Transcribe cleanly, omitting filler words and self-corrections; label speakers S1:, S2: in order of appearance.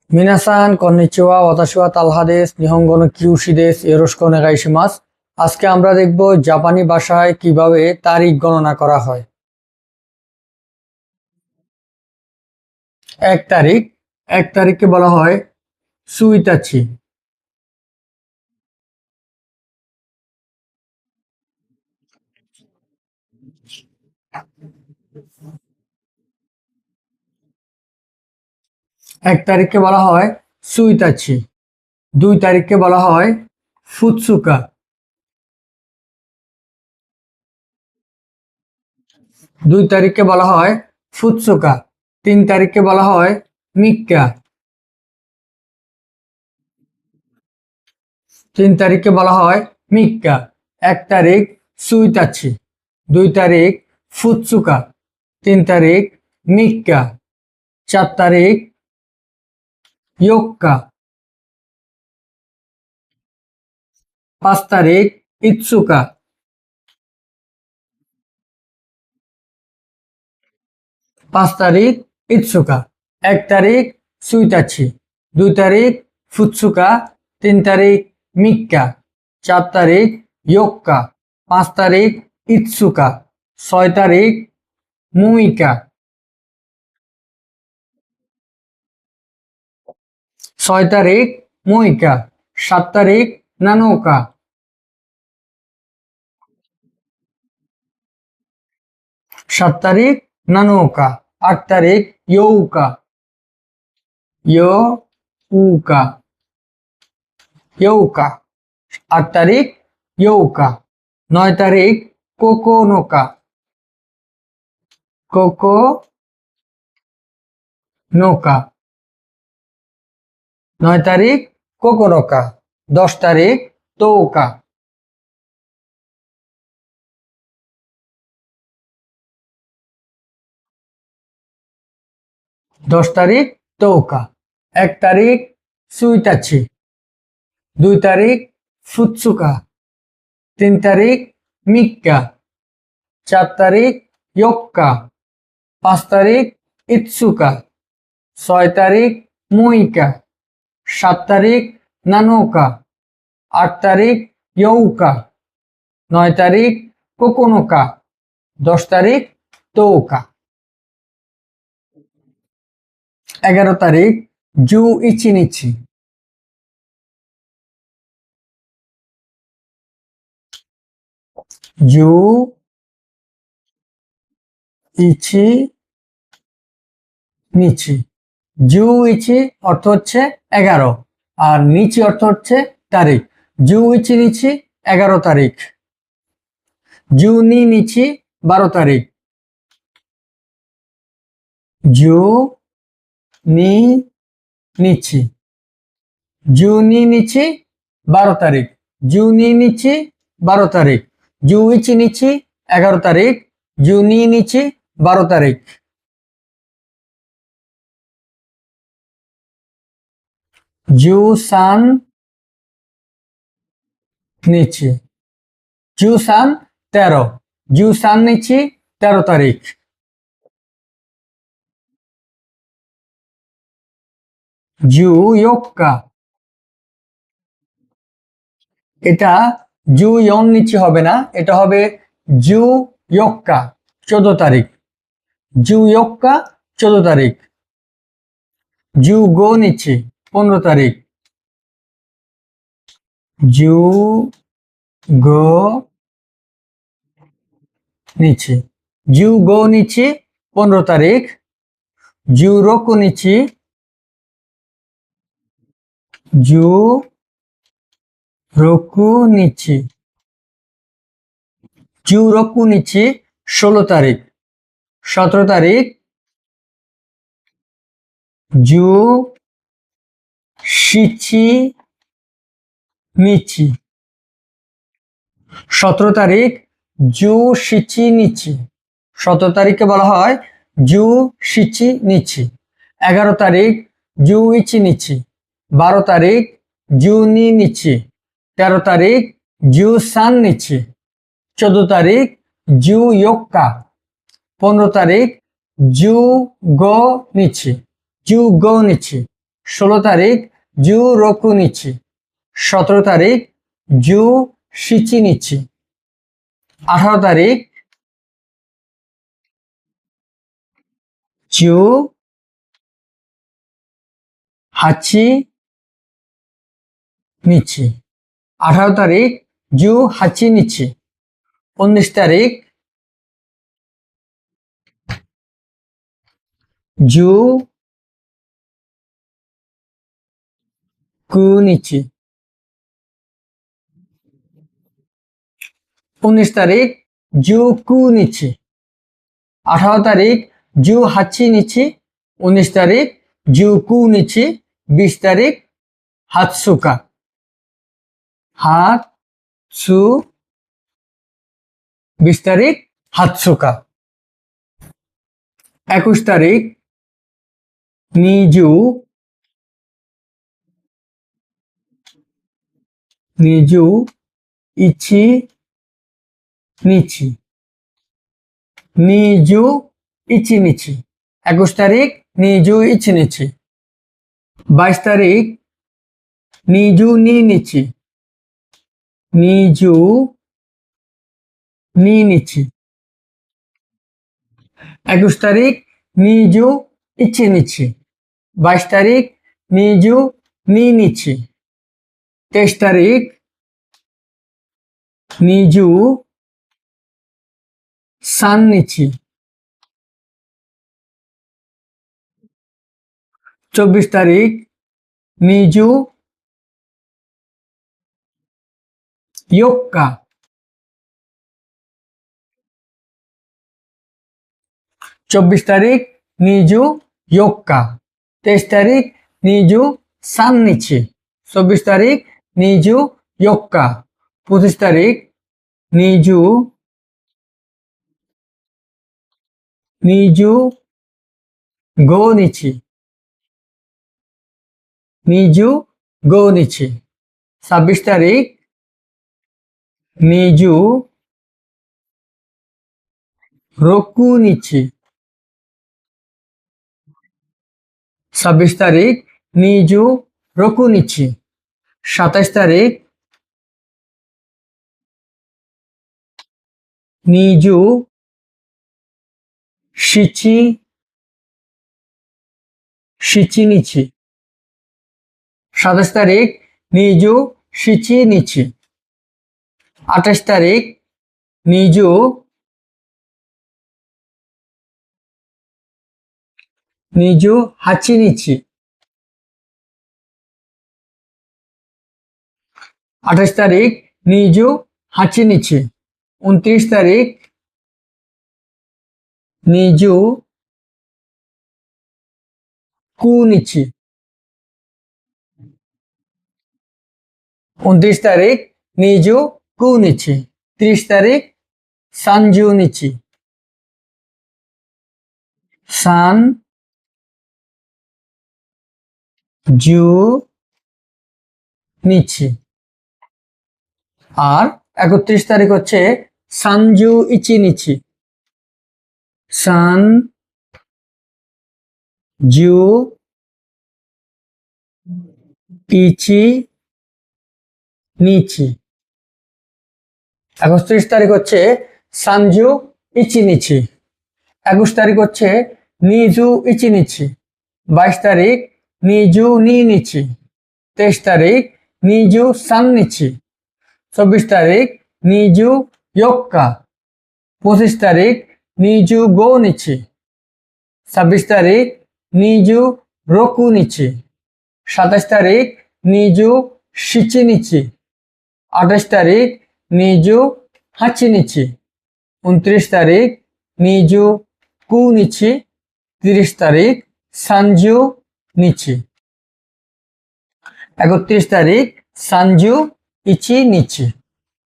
S1: মিনাসান konnichiwa ওয়াতাশিওয়া তালহা দেশ নিহঙ্গো no কিউশি দেশ ইয়োরোশিকো ওনেগাইশিমাসু। আজকে আমরা দেখব জাপানি ভাষায় কিভাবে তারিখ গণনা করা হয়। 1 তারিখ, 1 তারিখকে বলা হয় সুইতাচি। 1 তারিখকে বলা হয় সুইতাচি। 2 তারিখকে বলা হয় ফুৎসুকা। 2 তারিখকে বলা হয় ফুৎসুকা। 3 তারিখকে বলা হয় মিক্কা। 3 তারিখকে বলা হয় মিক্কা। 1 তারিখ সুইতাচি, 2 তারিখ ফুৎসুকা, 3 তারিখ মিক্কা, 4 তারিখ ইয়োক্কা, 5 তারিখ ইৎসুকা। 5 তারিখ ইৎসুকা। 1 তারিখ সুইতাচি, 2 তারিখ ফুৎসুকা, 3 তারিখ মিক্কা, 4 তারিখ ইয়োক্কা, 5 তারিখ ইৎসুকা, 6 তারিখ মুইকা। 6 তারিখ মুইকা। 7 তারিখ নানোকা। 7 তারিখ নানোকা। 8 তারিখ ইয়োউকা। ইয়োউকা। ইয়োউকা। 8 তারিখ ইয়োউকা। 9 তারিখ কোকোনোকা। কোকোনোকা। 9 তারিখ কোকোনোকা। 10 তারিখ তোকা। 10 তারিখ তোকা। 1 তারিখ সুইতাচি, 2 তারিখ ফুৎসুকা, 3 তারিখ মিক্কা, 4 তারিখ ইয়োক্কা, 5 তারিখ ইৎসুকা, 6 তারিখ মুইকা, 7 তারিখ নানোকা, 8 তারিখ ইয়োউকা, 9 তারিখ কোকোনোকা, 10 তারিখ তোকা। 11 তারিখ জু ইচিনিচি। জু ইচি নিচি। জু ইচি অর্থ হচ্ছে 11 আর নিচি অর্থ হচ্ছে তারিখ। জু ইচি নিচি 11 তারিখ। জু নি নিচি 12 তারিখ। জু নি নিচি। জু নি নিচি 12 তারিখ। জু নি নিচি 12 তারিখ। জু ইচি নিচি 11 তারিখ। জু নি নিচি 12 তারিখ। জু সান নিচি। জু সান 13। জু সান নিচি 13 তারিখ। জু ইয়োক্কা। এটা জু ইয়ন নিচি হবে না, এটা হবে জু ইয়োক্কা 14 তারিখ। জু ইয়োক্কা 14 তারিখ। জু গো নিচি 15 তারিখ। জু গো নিচি। জু গো নিচি 15 তারিখ। জু রোকু নিচি। জু রোকু নিচি। জু রোকু নিচি 16 তারিখ। 17 তারিখ জু শিচি নিচি। 17 তারিখ জু শিচি নিচি। 17 তারিখকে বলা হয় জু শিচি নিচি। 11 তারিখ জু ইচি নিচি। 12 তারিখ জু নি নিচি। 13 তারিখ জু সান নিচি। 14 তারিখ জু ইয়োক্কা। 15 তারিখ জু গো নিচি। জু গো নিচি। 16 তারিখ জু রোকু নিচ্ছি। 17 তারিখ জু শিচি নিচ্ছি। 18 তারিখ জু হাচি নিচ্ছি। 18 তারিখ জু হাচি নিচ্ছি। 19 তারিখ জু কু নিচ্ছি। 19 তারিখ জু কু নিচ্ছি। 18 তারিখ জু হাচি নিচ্ছি। 19 তারিখ জু কু নিচ্ছি। 20 তারিখ হাতসুকা হাত সু 20 তারিখ হাতসুকা। 21 তারিখ নিজু নিজু ইচি নিচ্ছি। নিজু ইচি নিচ্ছি। 21 তারিখ নিজু ইচি নিচ্ছি। 22 তারিখ নিজু নি নিচ্ছি। নিজু নি নিচ্ছি। 21 তারিখ নিজু ইচি নিচ্ছি। 22 তারিখ নিজু নি নিচ্ছি। 23 তারিখ নিজু সান নিচ্ছি। 24 তারিখ নিজু ইয়োক্কা। 24 তারিখ নিজু ইয়োক্কা। 23 তারিখ নিজু সান নিচ্ছি। 24 তারিখ নিজু ইয়োক্কা। 25 তারিখ নিজু নিজু গো নিচ্ছি। নিজু গো নিচ্ছি। 26 তারিখ নিজু রোকু নিচ্ছি। 26 তারিখ নিজু রোকু নিচ্ছি। 27 তারিখ নিজু শিচি শিচি নিচ্ছি। 27 তারিখ নিজু শিচি নিচ্ছি। 28 তারিখ নিজু নিজু হাচি নিচ্ছি। 28 তারিখ নিজু হাচি নিচ্ছি। 29 তারিখ নিজু কু নিচ্ছি। 29 তারিখ নিজু কু নিচ্ছি। 30 তারিখ সানজু নিচ্ছি। সান জু নিচ্ছি। আর 31 তারিখ হচ্ছে সানজু ইচি নিচ্ছি। সান জু ইচি নিচ্ছি। 31 তারিখ হচ্ছে সানজু ইচি নিচ্ছি। 21 তারিখ হচ্ছে নিজু ইচি নিচ্ছি। 22 তারিখ নিজু নি নিচ্ছি। 23 তারিখ নিজু সান নিচ্ছি। 24 তারিখ নিজু ইয়োক্কা। 25 তারিখ নিজু গো নিচ্ছি। 26 তারিখ নিজু রোকু নিচ্ছি। 27 তারিখ নিজু শিচি নিচ্ছি। 28 তারিখ নিজু হাচি নিচ্ছি। 29 তারিখ নিজু কু নিচ্ছি। 30 তারিখ সানজু নিচ্ছি। 31 তারিখ সানজু ইচি নিচ্ছি।